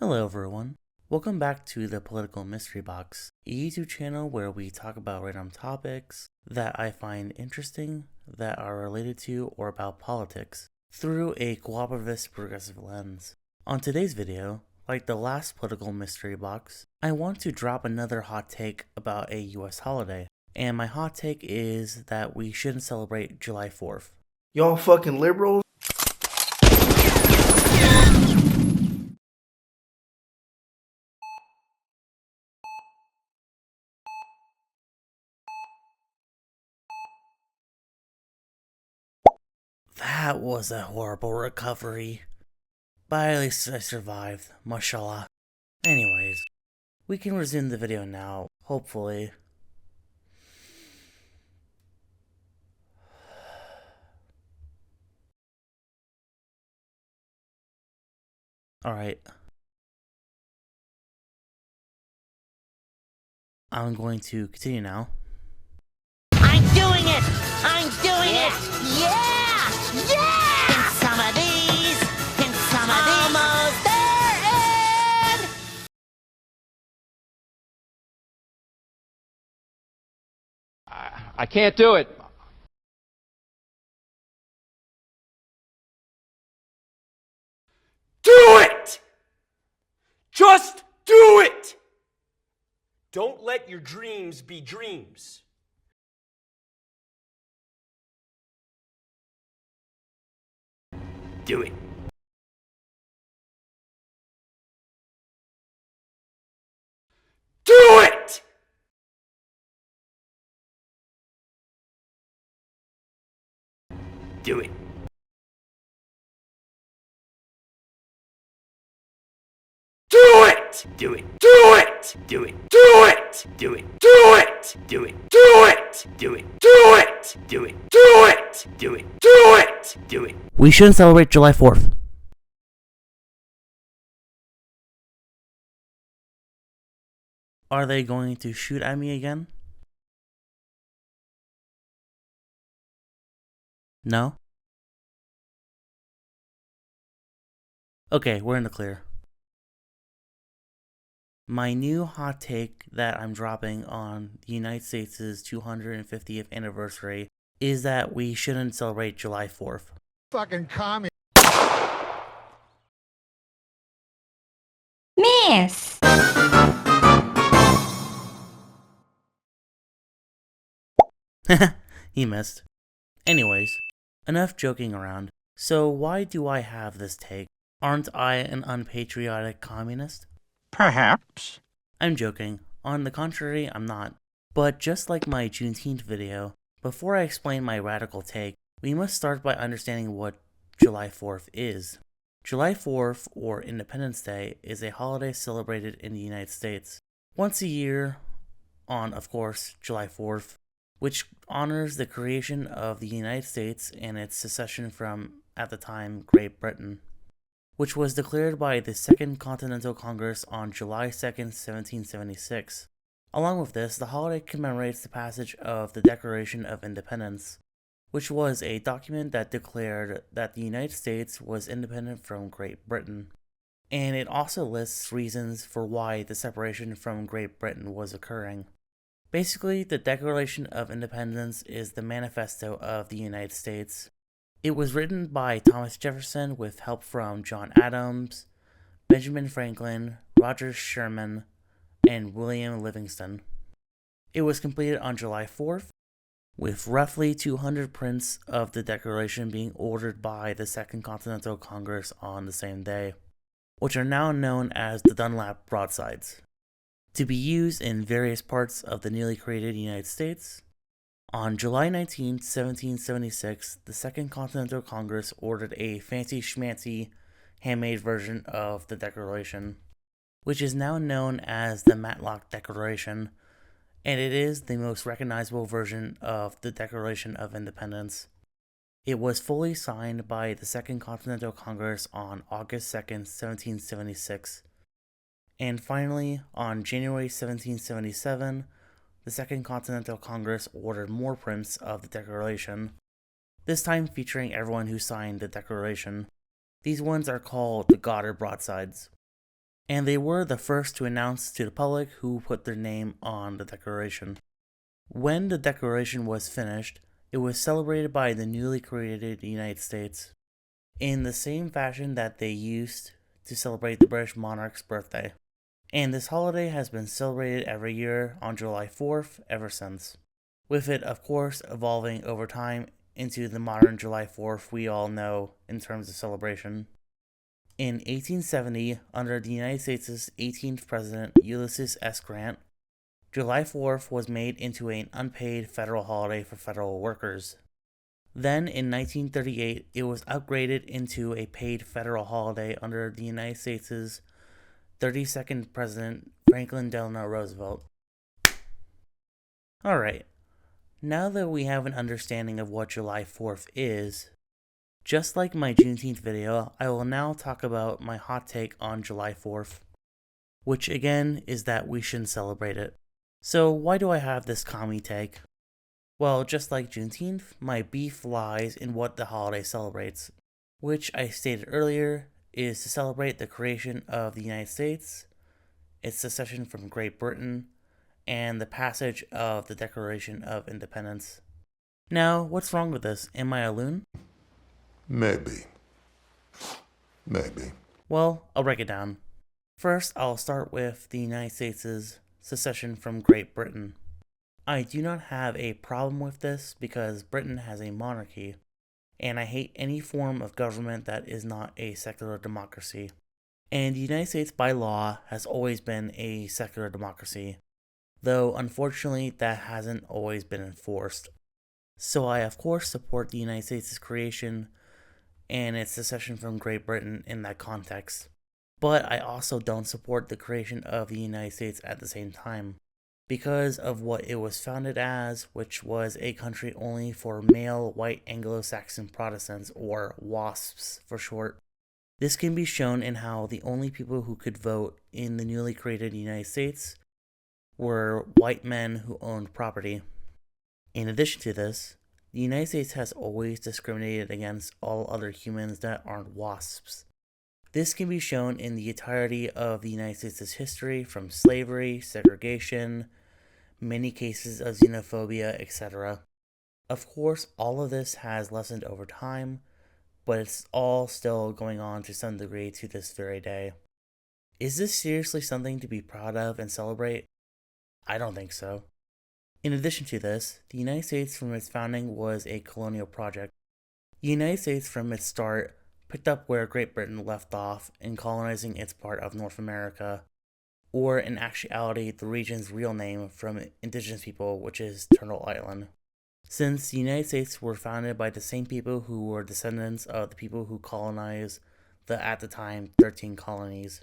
Hello everyone, welcome back to the Political Mystery Box, a YouTube channel where we talk about random topics that I find interesting that are related to or about politics through a cooperativist progressive lens. On today's video, like the last Political Mystery Box, I want to drop another hot take about a US holiday, and my hot take is that we shouldn't celebrate July 4th. Y'all fucking liberals? That was a horrible recovery. But at least I survived, mashallah. Anyways, we can resume the video now, hopefully. Alright. I'm going to continue now. I'm doing it! I'm doing it! Yeah! Yeah! In some of these, in some of these, almost there, and... I can't do it. Do it! Just do it! Don't let your dreams be dreams. Do it. Do it! Do it. Do it! Do it. Do it! Do it. Do it! Do it. Do it! Do it. Do it! Do it. Do it! Do it. Do it! Do it. Do it! Do it. We shouldn't celebrate July 4th. Are they going to shoot at me again? No? Okay, we're in the clear. My new hot take that I'm dropping on the United States' 250th anniversary is that we shouldn't celebrate July 4th. Fucking commie. Miss! He missed. Anyways, enough joking around. So why do I have this take? Aren't I an unpatriotic communist? Perhaps. I'm joking. On the contrary, I'm not. But just like my Juneteenth video, before I explain my radical take, we must start by understanding what July 4th is. July 4th, or Independence Day, is a holiday celebrated in the United States once a year on, of course, July 4th, which honors the creation of the United States and its secession from, at the time, Great Britain, which was declared by the Second Continental Congress on July 2nd, 1776. Along with this, the holiday commemorates the passage of the Declaration of Independence, which was a document that declared that the United States was independent from Great Britain. And it also lists reasons for why the separation from Great Britain was occurring. Basically, the Declaration of Independence is the manifesto of the United States. It was written by Thomas Jefferson with help from John Adams, Benjamin Franklin, Roger Sherman, and William Livingston. It was completed on July 4th, with roughly 200 prints of the Declaration being ordered by the Second Continental Congress on the same day, which are now known as the Dunlap broadsides, to be used in various parts of the newly created United States. On July 19, 1776, the Second Continental Congress ordered a fancy-schmancy handmade version of the Declaration, which is now known as the Matlock Declaration, and it is the most recognizable version of the Declaration of Independence. It was fully signed by the Second Continental Congress on August 2nd, 1776. And finally, on January 1777, the Second Continental Congress ordered more prints of the Declaration, this time featuring everyone who signed the Declaration. These ones are called the Goddard broadsides. and they were the first to announce to the public who put their name on the Declaration. When the Declaration was finished, it was celebrated by the newly created United States in the same fashion that they used to celebrate the British monarch's birthday. And this holiday has been celebrated every year on July 4th ever since, with it of course evolving over time into the modern July 4th we all know in terms of celebration. In 1870, under the United States' 18th President Ulysses S. Grant, July 4th was made into an unpaid federal holiday for federal workers. Then in 1938, it was upgraded into a paid federal holiday under the United States' 32nd President Franklin Delano Roosevelt. Alright, now that we have an understanding of what July 4th is, just like my Juneteenth video, I will now talk about my hot take on July 4th, which again is that we shouldn't celebrate it. So why do I have this commie take? Well, just like Juneteenth, my beef lies in what the holiday celebrates, which I stated earlier is to celebrate the creation of the United States, its secession from Great Britain, and the passage of the Declaration of Independence. Now, what's wrong with this? Am I a loon? Maybe. Well, I'll break it down. First, I'll start with the United States' secession from Great Britain. I do not have a problem with this because Britain has a monarchy, and I hate any form of government that is not a secular democracy. And the United States by law has always been a secular democracy, though unfortunately that hasn't always been enforced. So I of course support the United States' creation and its secession from Great Britain in that context. But I also don't support the creation of the United States at the same time, because of what it was founded as, which was a country only for male white Anglo-Saxon Protestants, or WASPs for short. This can be shown in how the only people who could vote in the newly created United States were white men who owned property. In addition to this, the United States has always discriminated against all other humans that aren't WASPs. This can be shown in the entirety of the United States' history, from slavery, segregation, many cases of xenophobia, etc. Of course, all of this has lessened over time, but it's all still going on to some degree to this very day. Is this seriously something to be proud of and celebrate? I don't think so. In addition to this, the United States from its founding was a colonial project. The United States from its start picked up where Great Britain left off in colonizing its part of North America, or in actuality the region's real name from indigenous people, which is Turtle Island. Since the United States were founded by the same people who were descendants of the people who colonized the, at the time, 13 colonies.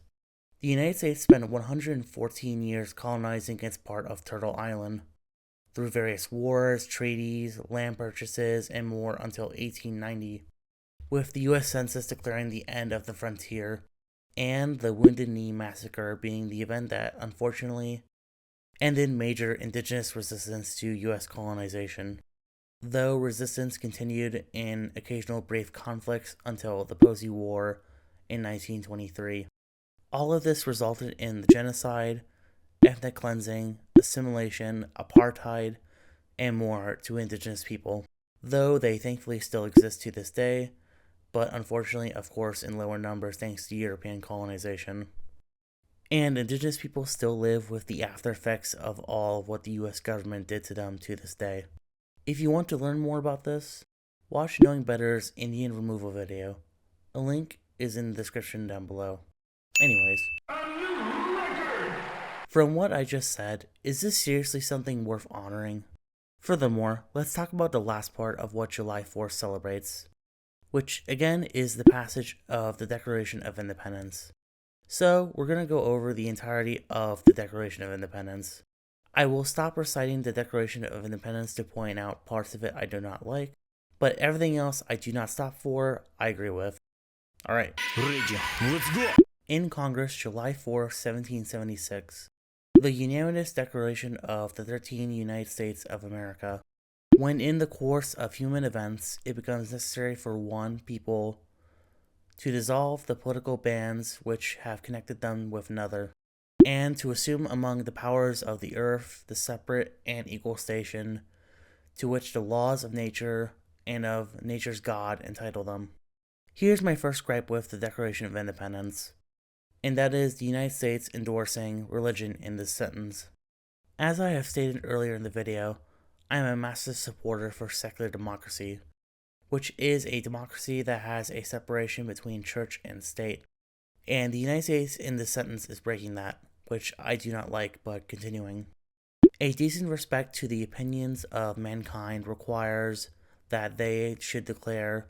The United States spent 114 years colonizing its part of Turtle Island, through various wars, treaties, land purchases, and more until 1890, with the US Census declaring the end of the frontier, and the Wounded Knee Massacre being the event that, unfortunately, ended major indigenous resistance to US colonization, though resistance continued in occasional brief conflicts until the Posey War in 1923. All of this resulted in the genocide, ethnic cleansing, assimilation, apartheid, and more to indigenous people, though they thankfully still exist to this day, but unfortunately, of course, in lower numbers thanks to European colonization. And indigenous people still live with the after effects of all of what the US government did to them to this day. If you want to learn more about this, watch Knowing Better's Indian removal video. A link is in the description down below. Anyways, from what I just said, is this seriously something worth honoring? Furthermore, let's talk about the last part of what July 4th celebrates, which again is the passage of the Declaration of Independence. So, we're going to go over the entirety of the Declaration of Independence. I will stop reciting the Declaration of Independence to point out parts of it I do not like, but everything else I do not stop for, I agree with. Alright. Ready, let's go! In Congress, July 4, 1776, the unanimous declaration of the 13 United States of America. When in the course of human events, it becomes necessary for one people to dissolve the political bands which have connected them with another, and to assume among the powers of the earth the separate and equal station to which the laws of nature and of nature's God entitle them. Here's my first gripe with the Declaration of Independence, and that is the United States endorsing religion in this sentence. As I have stated earlier in the video, I am a massive supporter for secular democracy, which is a democracy that has a separation between church and state. And the United States in this sentence is breaking that, which I do not like, but continuing. A decent respect to the opinions of mankind requires that they should declare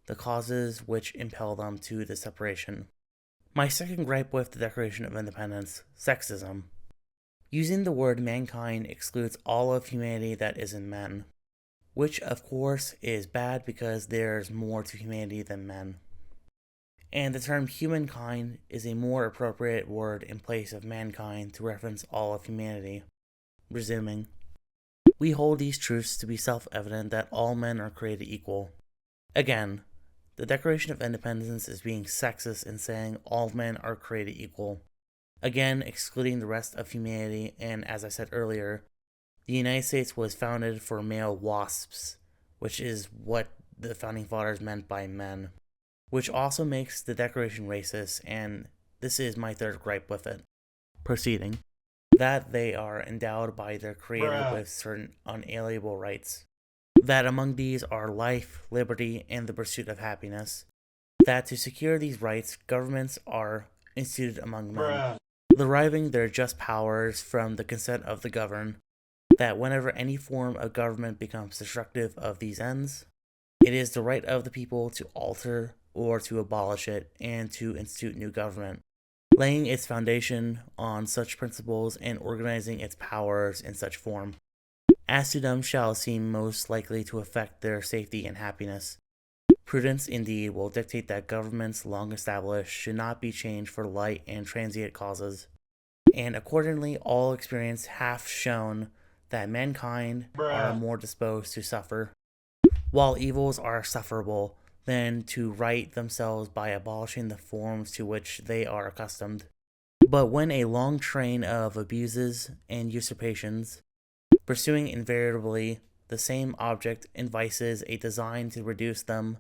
the causes which impel them to the separation. My second gripe with the Declaration of Independence: sexism. Using the word mankind excludes all of humanity that isn't men, which of course is bad because there's more to humanity than men. And the term humankind is a more appropriate word in place of mankind to reference all of humanity. Resuming, we hold these truths to be self-evident that all men are created equal. Again, the Declaration of Independence is being sexist in saying all men are created equal, again excluding the rest of humanity, and as I said earlier, the United States was founded for male wasps, which is what the Founding Fathers meant by men, which also makes the Declaration racist, and this is my third gripe with it. Proceeding, that they are endowed by their Creator with certain unalienable rights, that among these are life, liberty, and the pursuit of happiness, that to secure these rights, governments are instituted among men, deriving their just powers from the consent of the governed, that whenever any form of government becomes destructive of these ends, it is the right of the people to alter or to abolish it and to institute new government, laying its foundation on such principles and organizing its powers in such form as to them shall seem most likely to affect their safety and happiness. Prudence indeed will dictate that governments long established should not be changed for light and transient causes, and accordingly all experience hath shown that mankind are more disposed to suffer, while evils are sufferable, than to right themselves by abolishing the forms to which they are accustomed. But when a long train of abuses and usurpations, pursuing invariably the same object, invices a design to reduce them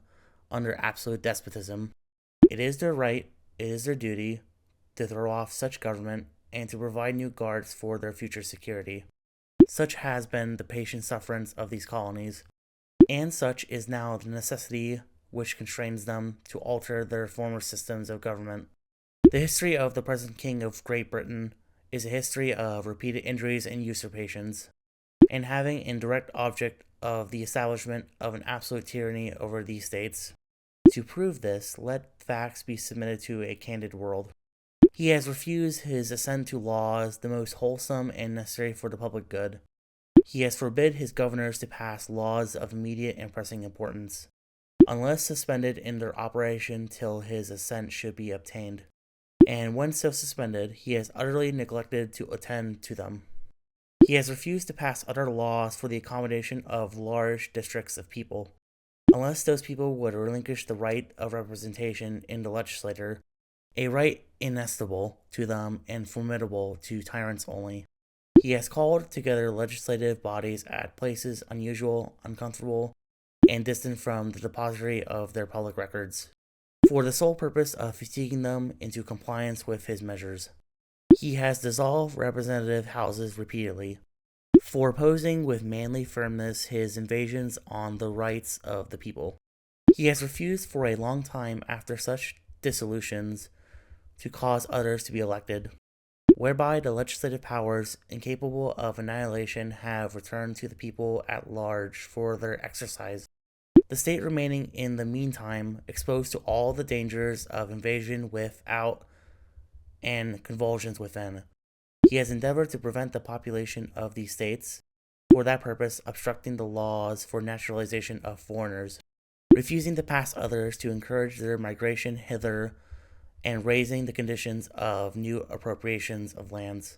under absolute despotism, it is their right, it is their duty, to throw off such government and to provide new guards for their future security. Such has been the patient sufferance of these colonies, and such is now the necessity which constrains them to alter their former systems of government. The history of the present King of Great Britain is a history of repeated injuries and usurpations, and having in direct object of the establishment of an absolute tyranny over these states. To prove this, let facts be submitted to a candid world. He has refused his assent to laws the most wholesome and necessary for the public good. He has forbid his governors to pass laws of immediate and pressing importance, unless suspended in their operation till his assent should be obtained. And when so suspended, he has utterly neglected to attend to them. He has refused to pass other laws for the accommodation of large districts of people, unless those people would relinquish the right of representation in the legislature, a right inestimable to them and formidable to tyrants only. He has called together legislative bodies at places unusual, uncomfortable, and distant from the depository of their public records, for the sole purpose of fatiguing them into compliance with his measures. He has dissolved representative houses repeatedly, for opposing with manly firmness his invasions on the rights of the people. He has refused for a long time after such dissolutions to cause others to be elected, whereby the legislative powers, incapable of annihilation, have returned to the people at large for their exercise, the state remaining in the meantime exposed to all the dangers of invasion without and convulsions within. He has endeavored to prevent the population of these states, for that purpose obstructing the laws for naturalization of foreigners, refusing to pass others to encourage their migration hither, and raising the conditions of new appropriations of lands.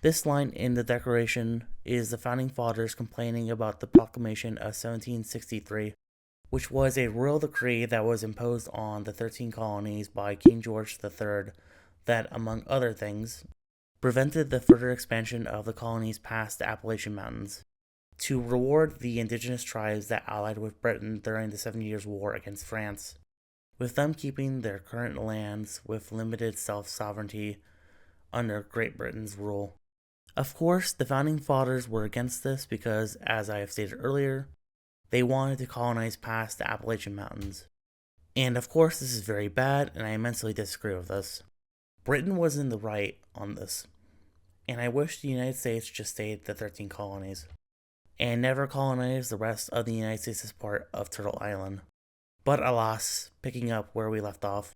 This line in the Declaration is the Founding Fathers complaining about the Proclamation of 1763, which was a royal decree that was imposed on the 13 colonies by King George III that, among other things, prevented the further expansion of the colonies past the Appalachian Mountains, to reward the indigenous tribes that allied with Britain during the 70 Years' War against France, with them keeping their current lands with limited self-sovereignty under Great Britain's rule. Of course, the Founding Fathers were against this because, as I have stated earlier, they wanted to colonize past the Appalachian Mountains. And of course, this is very bad, and I immensely disagree with this. Britain was in the right on this, and I wish the United States just stayed the 13 colonies, and never colonized the rest of the United States as part of Turtle Island. But alas, picking up where we left off,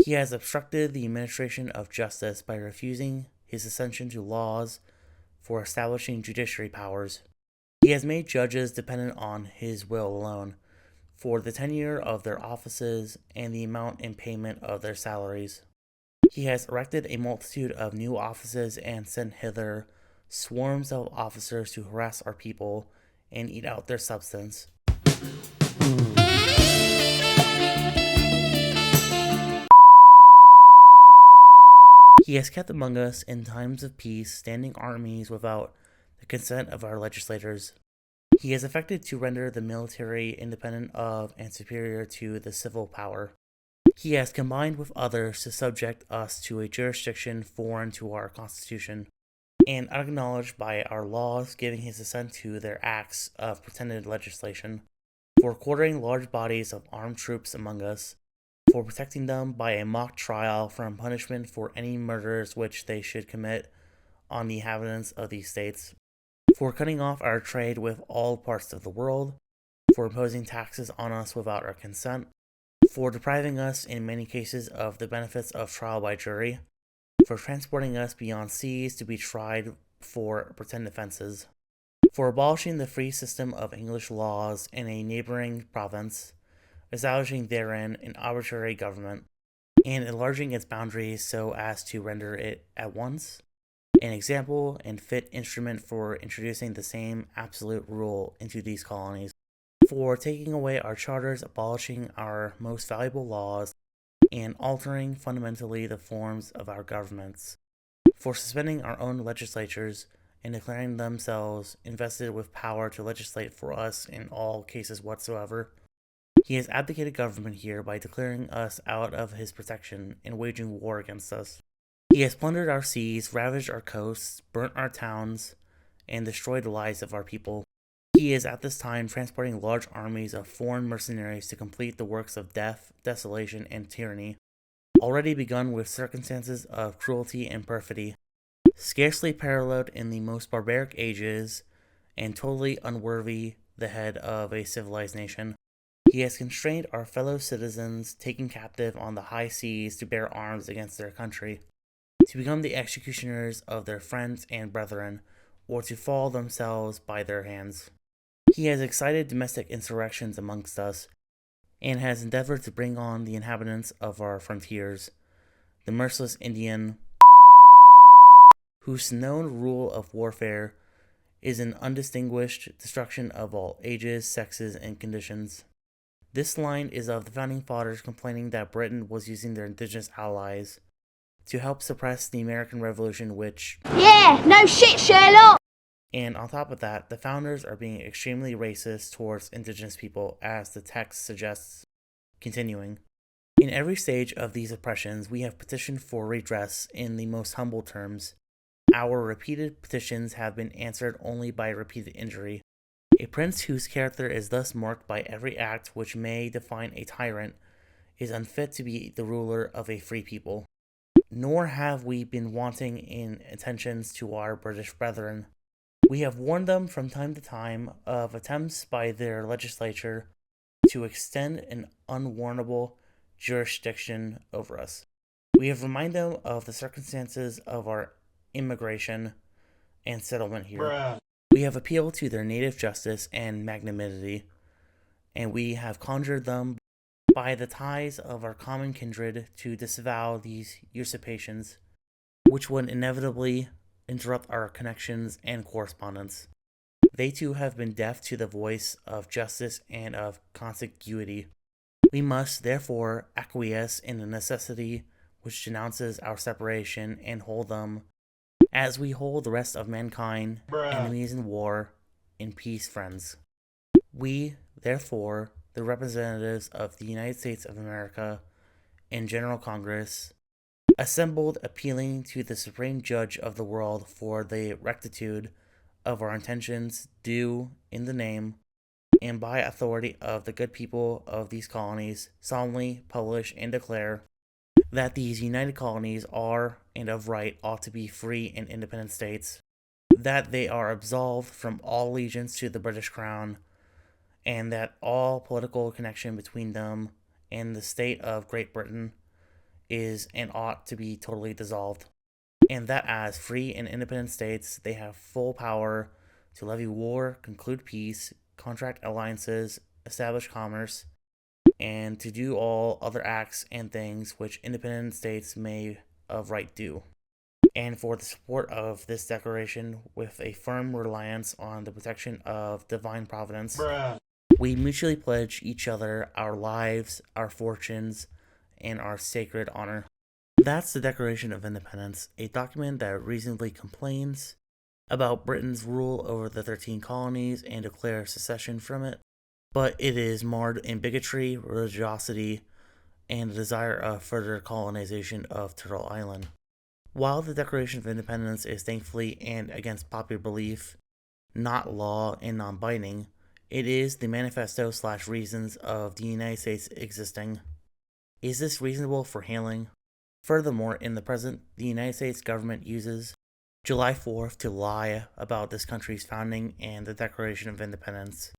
he has obstructed the administration of justice by refusing his ascension to laws for establishing judiciary powers. He has made judges dependent on his will alone for the tenure of their offices and the amount and payment of their salaries. He has erected a multitude of new offices and sent hither swarms of officers to harass our people and eat out their substance. He has kept among us in times of peace standing armies without the consent of our legislators. He has effected to render the military independent of and superior to the civil power. He has combined with others to subject us to a jurisdiction foreign to our Constitution, and unacknowledged by our laws, giving his assent to their acts of pretended legislation, for quartering large bodies of armed troops among us, for protecting them by a mock trial from punishment for any murders which they should commit on the inhabitants of these states, for cutting off our trade with all parts of the world, for imposing taxes on us without our consent, for depriving us in many cases of the benefits of trial by jury, for transporting us beyond seas to be tried for pretended offenses, for abolishing the free system of English laws in a neighboring province, establishing therein an arbitrary government, and enlarging its boundaries so as to render it at once an example and fit instrument for introducing the same absolute rule into these colonies, for taking away our charters, abolishing our most valuable laws, and altering fundamentally the forms of our governments, for suspending our own legislatures and declaring themselves invested with power to legislate for us in all cases whatsoever. He has abdicated government here by declaring us out of his protection and waging war against us. He has plundered our seas, ravaged our coasts, burnt our towns, and destroyed the lives of our people. He is at this time transporting large armies of foreign mercenaries to complete the works of death, desolation, and tyranny, already begun with circumstances of cruelty and perfidy, scarcely paralleled in the most barbaric ages, and totally unworthy the head of a civilized nation. He has constrained our fellow citizens taken captive on the high seas to bear arms against their country, to become the executioners of their friends and brethren, or to fall themselves by their hands. He has excited domestic insurrections amongst us, and has endeavored to bring on the inhabitants of our frontiers, the merciless Indian, whose known rule of warfare is an undistinguished destruction of all ages, sexes, and conditions. This line is of the Founding Fathers complaining that Britain was using their indigenous allies to help suppress the American Revolution, which... Yeah, no shit, Sherlock! And on top of that, the founders are being extremely racist towards indigenous people, as the text suggests. Continuing. In every stage of these oppressions, we have petitioned for redress in the most humble terms. Our repeated petitions have been answered only by repeated injury. A prince whose character is thus marked by every act which may define a tyrant is unfit to be the ruler of a free people. Nor have we been wanting in attentions to our British brethren. We have warned them from time to time of attempts by their legislature to extend an unwarrantable jurisdiction over us. We have reminded them of the circumstances of our immigration and settlement here. Bruh. We have appealed to their native justice and magnanimity, and we have conjured them by the ties of our common kindred to disavow these usurpations, which would inevitably interrupt our connections and correspondence. They too have been deaf to the voice of justice and of contiguity. We must, therefore, acquiesce in the necessity which denounces our separation and hold them, as we hold the rest of mankind, enemies in war, in peace friends. We, therefore, the representatives of the United States of America in General Congress, assembled appealing to the Supreme Judge of the world for the rectitude of our intentions, do, in the name and by authority of the good people of these colonies, solemnly publish and declare that these united colonies are and of right ought to be free and independent states, that they are absolved from all allegiance to the British Crown, and that all political connection between them and the state of Great Britain is and ought to be totally dissolved, and that as free and independent states they have full power to levy war, conclude peace, contract alliances, establish commerce, and to do all other acts and things which independent states may of right do. And for the support of this declaration, with a firm reliance on the protection of divine providence, we mutually pledge each other our lives, our fortunes, and our sacred honor. That's the Declaration of Independence, a document that reasonably complains about Britain's rule over the 13 colonies and declares secession from it, but it is marred in bigotry, religiosity, and the desire of further colonization of Turtle Island. While the Declaration of Independence is thankfully and against popular belief, not law and non-binding, it is the manifesto/reasons of the United States existing. Is this reasonable for hailing? Furthermore, in the present, the United States government uses July 4th to lie about this country's founding and the Declaration of Independence.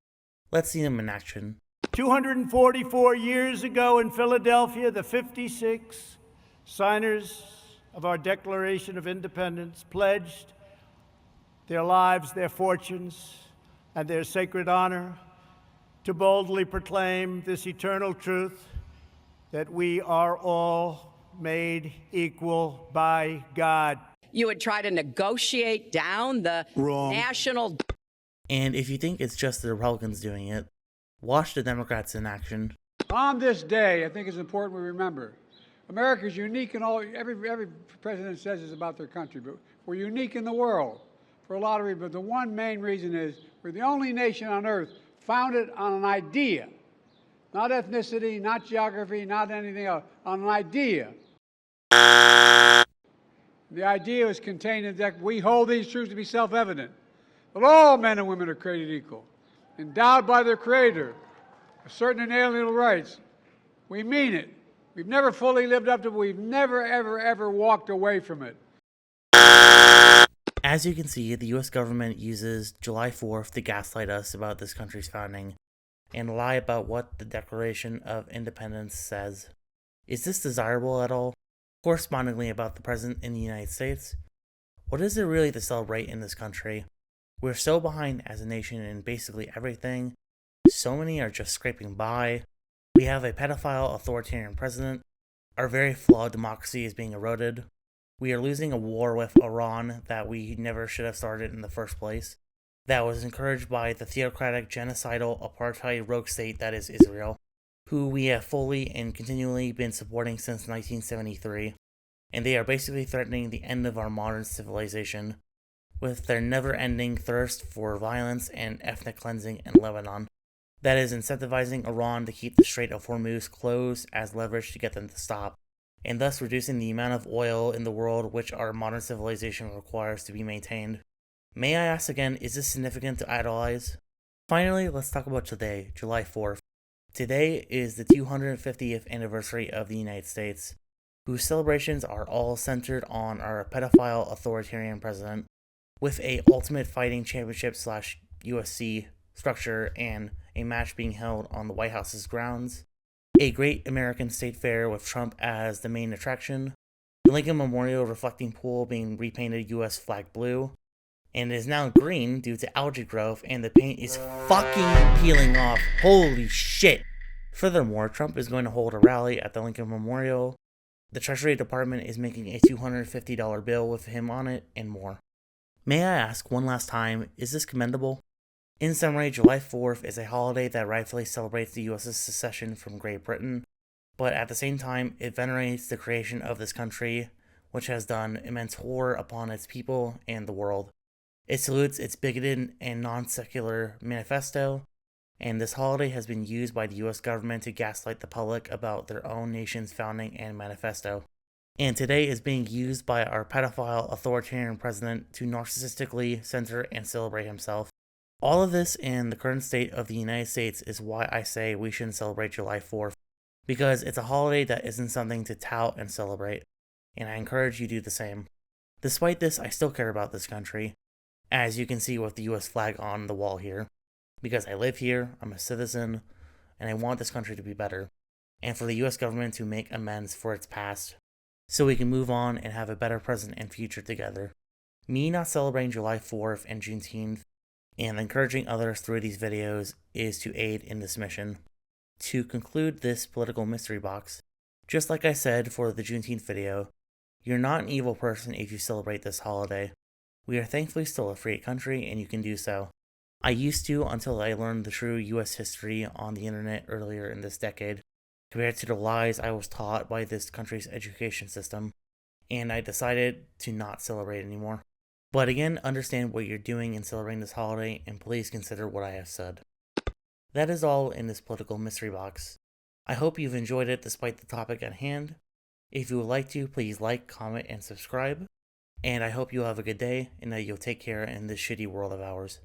Let's see them in action. 244 years ago in Philadelphia, the 56 signers of our Declaration of Independence pledged their lives, their fortunes, and their sacred honor to boldly proclaim this eternal truth that we are all made equal by God. You would try to negotiate down the national. And if you think it's just the Republicans doing it, watch the Democrats in action. On this day, I think it's important we remember, America is unique in all, every president says this about their country, but we're unique in the world for a lot of reasons. But the one main reason is we're the only nation on earth founded on an idea, not ethnicity, not geography, not anything else, on an idea. The idea was contained in the Declaration. We hold these truths to be self-evident, that all men and women are created equal, endowed by their Creator with certain inalienable rights. We mean it. We've never fully lived up to it. We've never, ever, ever walked away from it. As you can see, the US government uses July 4th to gaslight us about this country's founding and lie about what the Declaration of Independence says. Is this desirable at all? Correspondingly about the President in the United States, what is there really to celebrate in this country? We're so behind as a nation in basically everything. So many are just scraping by. We have a pedophile authoritarian president. Our very flawed democracy is being eroded. We are losing a war with Iran that we never should have started in the first place. That was encouraged by the theocratic, genocidal, apartheid rogue state that is Israel, who we have fully and continually been supporting since 1973, and they are basically threatening the end of our modern civilization with their never-ending thirst for violence and ethnic cleansing in Lebanon. That is incentivizing Iran to keep the Strait of Hormuz closed as leverage to get them to stop, and thus reducing the amount of oil in the world which our modern civilization requires to be maintained. May I ask again, is this significant to idolize? Finally, let's talk about today, July 4th. Today is the 250th anniversary of the United States, whose celebrations are all centered on our pedophile authoritarian president, with a Ultimate Fighting Championship /UFC structure and a match being held on the White House's grounds, a great American state fair with Trump as the main attraction, the Lincoln Memorial reflecting pool being repainted US flag blue, and it is now green due to algae growth, and the paint is fucking peeling off. Holy shit! Furthermore, Trump is going to hold a rally at the Lincoln Memorial. The Treasury Department is making a $250 bill with him on it, and more. May I ask one last time, is this commendable? In summary, July 4th is a holiday that rightfully celebrates the U.S.'s secession from Great Britain, but at the same time, it venerates the creation of this country, which has done immense horror upon its people and the world. It salutes its bigoted and non-secular manifesto, and this holiday has been used by the US government to gaslight the public about their own nation's founding and manifesto. And today is being used by our pedophile authoritarian president to narcissistically center and celebrate himself. All of this in the current state of the United States is why I say we shouldn't celebrate July 4th, because it's a holiday that isn't something to tout and celebrate, and I encourage you to do the same. Despite this, I still care about this country, as you can see with the US flag on the wall here, because I live here, I'm a citizen, and I want this country to be better, and for the US government to make amends for its past, so we can move on and have a better present and future together. Me not celebrating July 4th and Juneteenth, and encouraging others through these videos is to aid in this mission. To conclude this political mystery box, just like I said for the Juneteenth video, you're not an evil person if you celebrate this holiday. We are thankfully still a free country, and you can do so. I used to until I learned the true US history on the internet earlier in this decade, compared to the lies I was taught by this country's education system, and I decided to not celebrate anymore. But again, understand what you're doing in celebrating this holiday, and please consider what I have said. That is all in this political mystery box. I hope you've enjoyed it despite the topic at hand. If you would like to, please like, comment, and subscribe. And I hope you have a good day, and that you'll take care in this shitty world of ours.